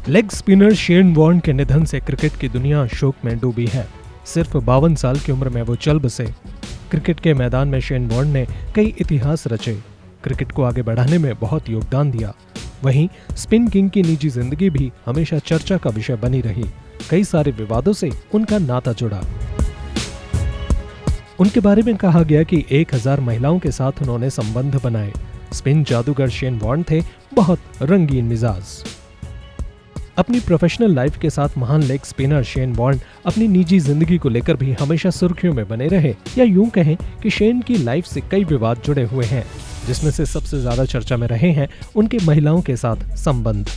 Leg spinner Shane Warne के निधन से क्रिकेट की दुनिया शोक में डूबी है। सिर्फ 52 साल की उम्र में वो चल बसे। क्रिकेट के मैदान में शेन वॉर्न ने कई इतिहास रचे, क्रिकेट को आगे बढ़ाने में बहुत योगदान दिया। वहीं स्पिन किंग की निजी जिंदगी भी हमेशा चर्चा का विषय बनी रही। कई सारे विवादों से उनका नाता जुड़ा। उनके बारे में कहा गया कि 1000 महिलाओं के साथ उन्होंने संबंध बनाए। स्पिन जादूगर शेन वॉर्न थे बहुत रंगीन मिजाज। अपनी प्रोफेशनल लाइफ के साथ महान लेग स्पिनर शेन वॉर्न अपनी निजी जिंदगी को लेकर भी हमेशा सुर्खियों में बने रहे, या यूं कहें कि शेन की लाइफ से कई विवाद जुड़े हुए हैं, जिसमें से सबसे ज्यादा चर्चा में रहे हैं उनके महिलाओं के साथ संबंध।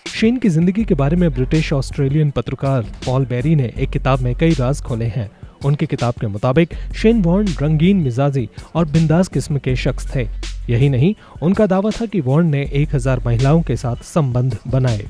शेन की जिंदगी के बारे में ब्रिटिश ऑस्ट्रेलियन पत्रकार पॉल बेरी ने एक किताब में कई राज खोले हैं। उनकी किताब के मुताबिक शेन वॉर्न रंगीन मिजाजी और बिंदास किस्म के शख्स थे। यही नहीं, उनका दावा था कि वॉर्न ने 1000 महिलाओं के साथ संबंध बनाए।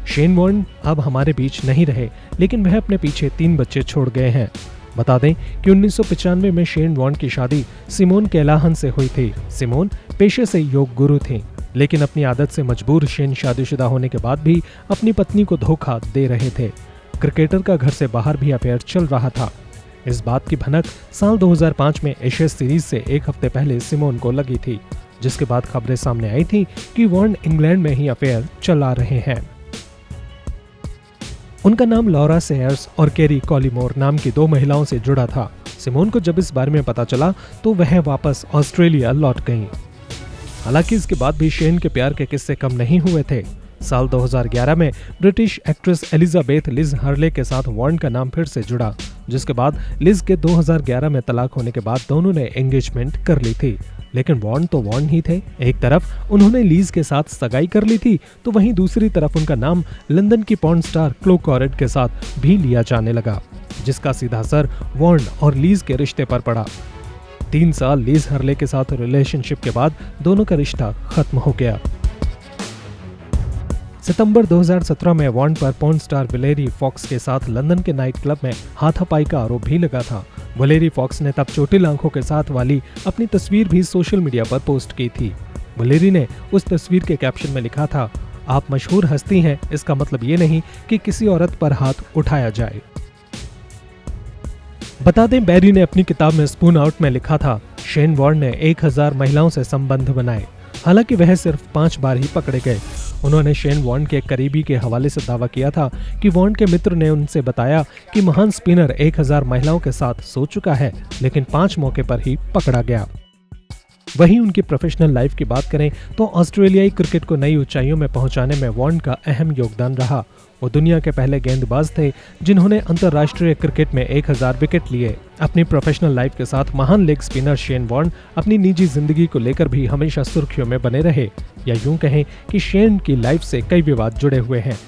शेन वॉर्न अब हमारे बीच नहीं रहे, लेकिन वह अपने पीछे 3 बच्चे छोड़ गए हैं। बता दें कि 1995 में शेन वॉर्न की शादी सिमोन कैलाहन से हुई थी। सिमोन पेशे से योग गुरु थी, लेकिन अपनी आदत से मजबूर शेन शादीशुदा होने के बाद भी अपनी पत्नी को धोखा दे रहे थे। क्रिकेटर का घर से बाहर भी अफेयर चल रहा था। इस बात की भनक साल 2005 में एशेज सीरीज से एक हफ्ते पहले सिमोन को लगी थी, जिसके बाद खबरें सामने आई थी कि वॉर्न इंग्लैंड में ही अफेयर चला रहे हैं। उनका नाम लॉरा सेयर्स और केरी कॉलीमोर नाम की 2 महिलाओं से जुड़ा था। सिमोन को जब इस बारे में पता चला तो वह वापस ऑस्ट्रेलिया लौट गईं। हालांकि इसके बाद भी शेन के प्यार के किस्से कम नहीं हुए थे। साल 2011 में British actress Elizabeth Liz Hurley के साथ वॉर्न का नाम फिर से जुड़ा, जिसके बाद लिज के 2011 में तलाक होने के बाद दोनों ने एंगेजमेंट कर ली थी। लेकिन वॉर्न तो वॉर्न ही थे। एक तरफ उन्होंने लीज के साथ सगाई कर ली थी, तो वहीं दूसरी तरफ उनका नाम लंदन की पॉर्न स्टार क्लो कॉरेट के साथ भी लिया जाने लगा, जिसका सीधा असर वॉर्न और लीज के रिश्ते पर पड़ा। 3 साल लीज हर्ले के साथ रिलेशनशिप के बाद दोनों का रिश्ता खत्म हो गया। सितंबर 2017 में वॉर्न पर पॉर्न स्टार वैलेरी फॉक्स के साथ लंदन के नाइट क्लब में हाथापाई का आरोप भी लगा था। वैलेरी फॉक्स ने तब चोटिल आंखों के साथ वाली अपनी तस्वीर भी सोशल मीडिया पर पोस्ट की थी। वैलेरी ने उस तस्वीर के कैप्शन में लिखा था, आप मशहूर हस्ती हैं, इसका मतलब ये नहीं कि किसी औरत पर हाथ उठाया जाए। बता दें, बेरी ने अपनी किताब में स्पून आउट में लिखा था, शेन वॉर्न ने 1000 महिलाओं से संबंध बनाए। हालांकि वह सिर्फ 5 बार ही पकड़े गए। उन्होंने शेन वॉर्न के करीबी के हवाले से दावा किया था कि वॉर्न के मित्र ने उनसे बताया कि महान स्पिनर 1000 महिलाओं के साथ सो चुका है, लेकिन 5 मौके पर ही पकड़ा गया। वहीं उनकी प्रोफेशनल लाइफ की बात करें तो ऑस्ट्रेलियाई क्रिकेट को नई ऊंचाइयों में पहुंचाने में वॉर्न का अहम योगदान रहा। वो दुनिया के पहले गेंदबाज थे जिन्होंने अंतर्राष्ट्रीय क्रिकेट में 1000 विकेट लिए। अपनी प्रोफेशनल लाइफ के साथ महान लेग स्पिनर शेन वॉर्न अपनी निजी जिंदगी को लेकर भी हमेशा सुर्खियों में बने रहे, या यूं कहें कि शेन की लाइफ से कई विवाद जुड़े हुए हैं।